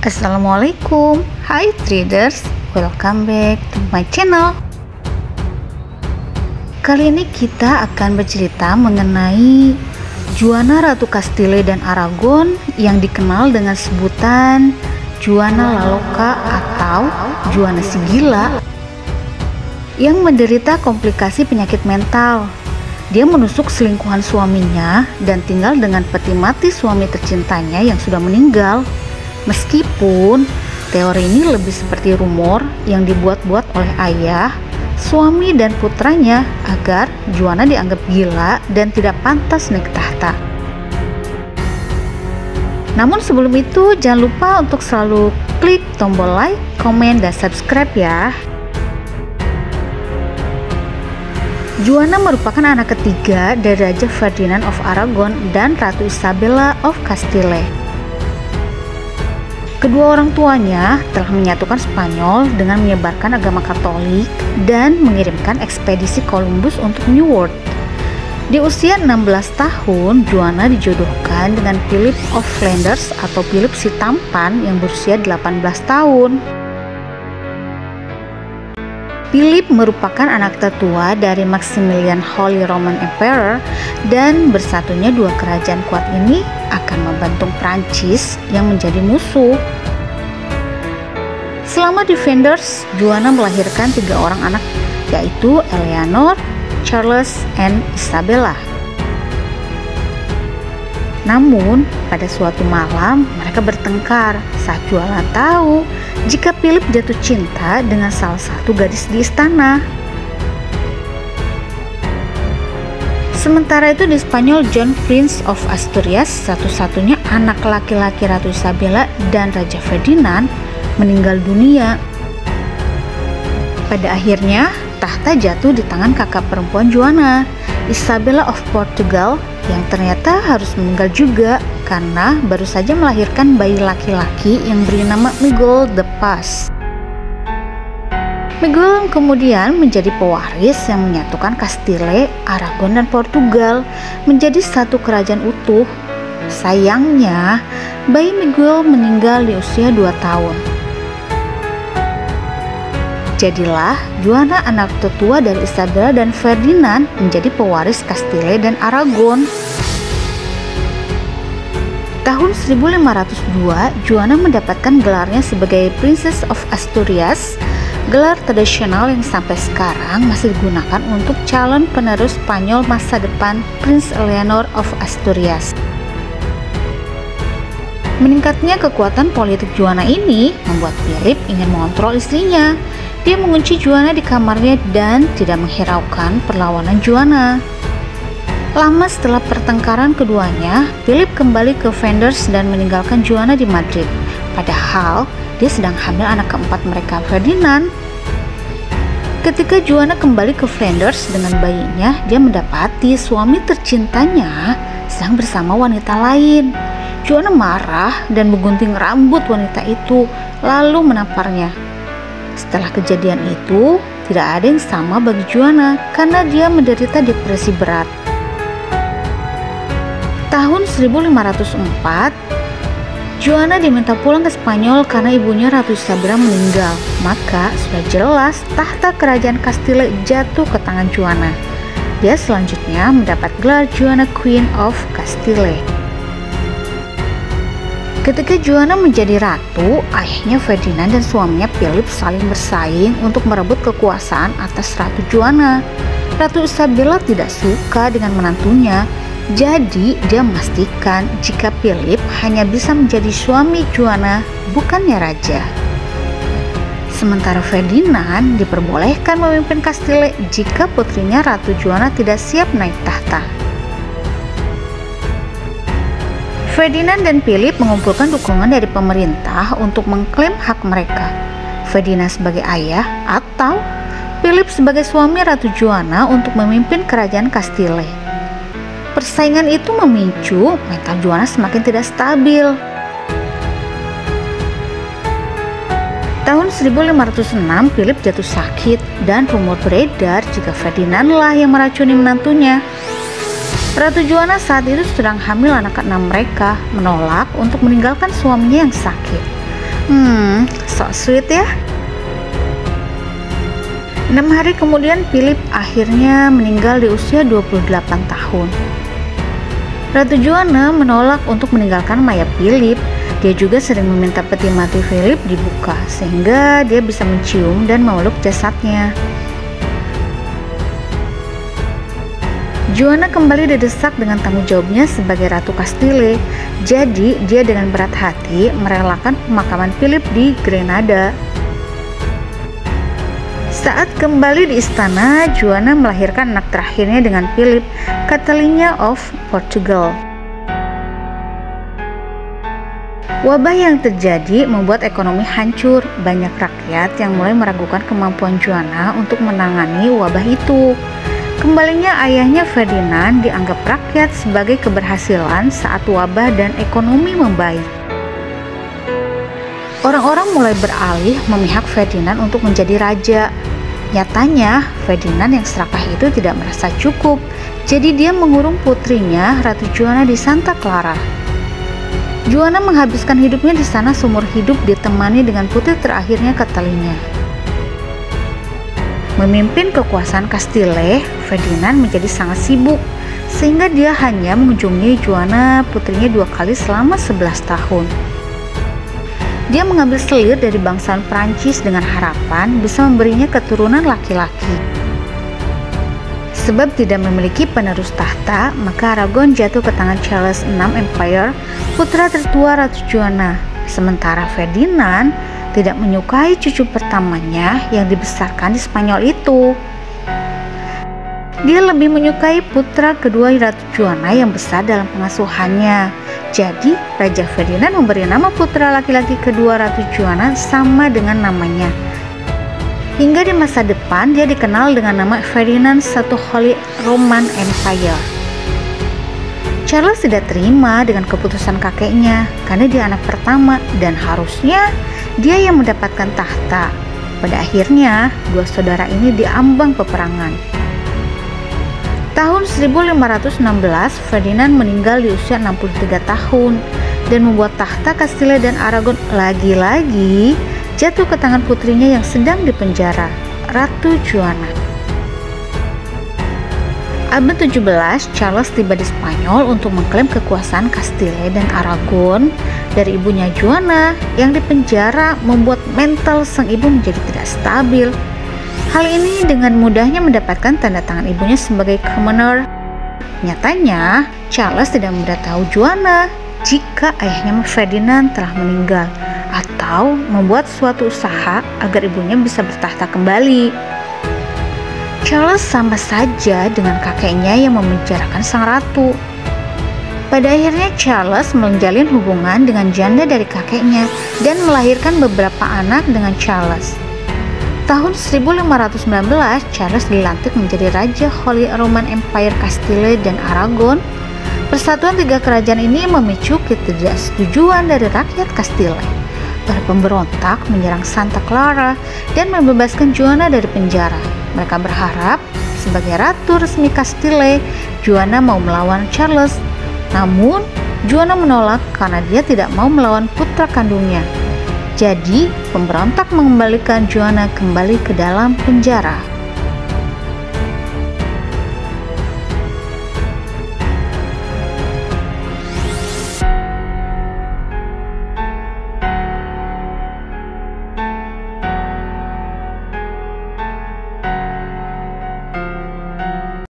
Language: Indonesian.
Assalamualaikum, hai traders, welcome back to my channel. Kali ini kita akan bercerita mengenai Juana Ratu Castile dan Aragon yang dikenal dengan sebutan Juana La Loca atau Juana si Gila, yang menderita komplikasi penyakit mental. Dia menusuk selingkuhan suaminya dan tinggal dengan peti mati suami tercintanya yang sudah meninggal. Meskipun teori ini lebih seperti rumor yang dibuat-buat oleh ayah, suami dan putranya agar Juana dianggap gila dan tidak pantas naik tahta. Namun sebelum itu jangan lupa untuk selalu klik tombol like, komen, dan subscribe ya. Juana merupakan anak ketiga dari Raja Ferdinand of Aragon dan Ratu Isabella of Castile. Kedua orang tuanya telah menyatukan Spanyol dengan menyebarkan agama Katolik dan mengirimkan ekspedisi Columbus untuk New World. Di usia 16 tahun, Juana dijodohkan dengan Philip of Flanders atau Philip si Tampan yang berusia 18 tahun. Philip merupakan anak tertua dari Maximilian Holy Roman Emperor, dan bersatunya dua kerajaan kuat ini akan membentuk Prancis yang menjadi musuh. Selama di Flanders, Juana melahirkan 3 orang anak, yaitu Eleanor, Charles, and Isabella. Namun, pada suatu malam mereka bertengkar saat Juana tahu jika Philip jatuh cinta dengan salah satu gadis di istana. Sementara itu di Spanyol, John Prince of Asturias, satu-satunya anak laki-laki Ratu Isabella dan Raja Ferdinand, meninggal dunia. Pada akhirnya, tahta jatuh di tangan kakak perempuan Juana, Isabella of Portugal, yang ternyata harus meninggal juga karena baru saja melahirkan bayi laki-laki yang bernama Miguel de Paz. Miguel kemudian menjadi pewaris yang menyatukan Castile, Aragon, dan Portugal menjadi satu kerajaan utuh. Sayangnya, bayi Miguel meninggal di usia 2 tahun. Jadilah Juana, anak tertua dari Isabella dan Ferdinand, menjadi pewaris Castile dan Aragon. Tahun 1502, Juana mendapatkan gelarnya sebagai Princess of Asturias, gelar tradisional yang sampai sekarang masih digunakan untuk calon penerus Spanyol masa depan, Prince Eleanor of Asturias. Meningkatnya kekuatan politik Juana ini membuat Philip ingin mengontrol istrinya. Dia mengunci Juana di kamarnya dan tidak menghiraukan perlawanan Juana. Lama setelah pertengkaran keduanya, Philip kembali ke Flanders dan meninggalkan Juana di Madrid. Padahal dia sedang hamil anak keempat mereka, Ferdinand. Ketika Juana kembali ke Flanders dengan bayinya, dia mendapati suami tercintanya sedang bersama wanita lain. Juana marah dan menggunting rambut wanita itu, lalu menamparnya. Setelah kejadian itu, tidak ada yang sama bagi Juana karena dia menderita depresi berat. Tahun 1504, Juana diminta pulang ke Spanyol karena ibunya Ratu Isabella meninggal. Maka sudah jelas tahta kerajaan Castile jatuh ke tangan Juana. Dia selanjutnya mendapat gelar Juana Queen of Castile. Ketika Juana menjadi ratu, ayahnya Ferdinand dan suaminya Philip saling bersaing untuk merebut kekuasaan atas Ratu Juana. Ratu Isabella tidak suka dengan menantunya, jadi dia memastikan jika Philip hanya bisa menjadi suami Juana, bukannya raja. Sementara Ferdinand diperbolehkan memimpin Castile jika putrinya Ratu Juana tidak siap naik tahta. Ferdinand dan Philip mengumpulkan dukungan dari pemerintah untuk mengklaim hak mereka. Ferdinand sebagai ayah atau Philip sebagai suami Ratu Juana untuk memimpin kerajaan Castile. Persaingan itu memicu mental Juana semakin tidak stabil. Tahun 1506, Philip jatuh sakit dan rumor beredar jika Ferdinandlah yang meracuni menantunya. Ratu Juana saat itu sedang hamil anak keenam mereka, menolak untuk meninggalkan suaminya yang sakit. So sweet ya. 6 hari kemudian Philip akhirnya meninggal di usia 28 tahun. Ratu Juana menolak untuk meninggalkan mayat Philip. Dia juga sering meminta peti mati Philip dibuka sehingga dia bisa mencium dan memeluk jasadnya. Juana kembali didesak dengan tanggung jawabnya sebagai Ratu Castile. Jadi dia dengan berat hati merelakan pemakaman Philip di Grenada. Saat kembali di istana, Juana melahirkan anak terakhirnya dengan Philip, Catalina of Portugal. Wabah yang terjadi membuat ekonomi hancur. Banyak rakyat yang mulai meragukan kemampuan Juana untuk menangani wabah itu. Kembalinya ayahnya Ferdinand dianggap rakyat sebagai keberhasilan saat wabah dan ekonomi membaik. Orang-orang mulai beralih memihak Ferdinand untuk menjadi raja. Nyatanya, Ferdinand yang serakah itu tidak merasa cukup, jadi dia mengurung putrinya, Ratu Juana di Santa Clara. Juana menghabiskan hidupnya di sana seumur hidup ditemani dengan putri terakhirnya Catalina. Memimpin kekuasaan Castile, Ferdinand menjadi sangat sibuk, sehingga dia hanya mengunjungi Juana putrinya 2 kali selama 11 tahun. Dia mengambil selir dari bangsaan Prancis dengan harapan bisa memberinya keturunan laki-laki. Sebab tidak memiliki penerus tahta, maka Aragon jatuh ke tangan Charles VI Empire, putra tertua Ratu Juana. Sementara Ferdinand tidak menyukai cucu pertamanya yang dibesarkan di Spanyol itu. Dia lebih menyukai putra kedua Ratu Juana yang besar dalam pengasuhannya. Jadi, Raja Ferdinand memberi nama putra laki-laki kedua Ratu Juana sama dengan namanya. Hingga di masa depan dia dikenal dengan nama Ferdinand I Holy Roman Empire. Charles tidak terima dengan keputusan kakeknya karena dia anak pertama dan harusnya dia yang mendapatkan tahta. Pada akhirnya, 2 saudara ini diambang peperangan. Tahun 1516, Ferdinand meninggal di usia 63 tahun dan membuat tahta Castile dan Aragon lagi-lagi jatuh ke tangan putrinya yang sedang dipenjara, Ratu Juana. Abad 17, Charles tiba di Spanyol untuk mengklaim kekuasaan Castile dan Aragon dari ibunya Juana yang dipenjara, membuat mental sang ibu menjadi tidak stabil. Hal ini dengan mudahnya mendapatkan tanda tangan ibunya sebagai commoner. Nyatanya, Charles tidak memberitahu Juana jika ayahnya Ferdinand telah meninggal atau membuat suatu usaha agar ibunya bisa bertahta kembali. Charles sama saja dengan kakeknya yang memenjarakan sang ratu. Pada akhirnya Charles menjalin hubungan dengan janda dari kakeknya dan melahirkan beberapa anak dengan Charles. Tahun 1519, Charles dilantik menjadi Raja Holy Roman Empire Castile dan Aragon. Persatuan 3 kerajaan ini memicu ketidaksetujuan dari rakyat Castile. Para pemberontak menyerang Santa Clara dan membebaskan Juana dari penjara. Mereka berharap sebagai ratu resmi Castile, Juana mau melawan Charles. Namun, Juana menolak karena dia tidak mau melawan putra kandungnya. Jadi, pemberontak mengembalikan Juana kembali ke dalam penjara.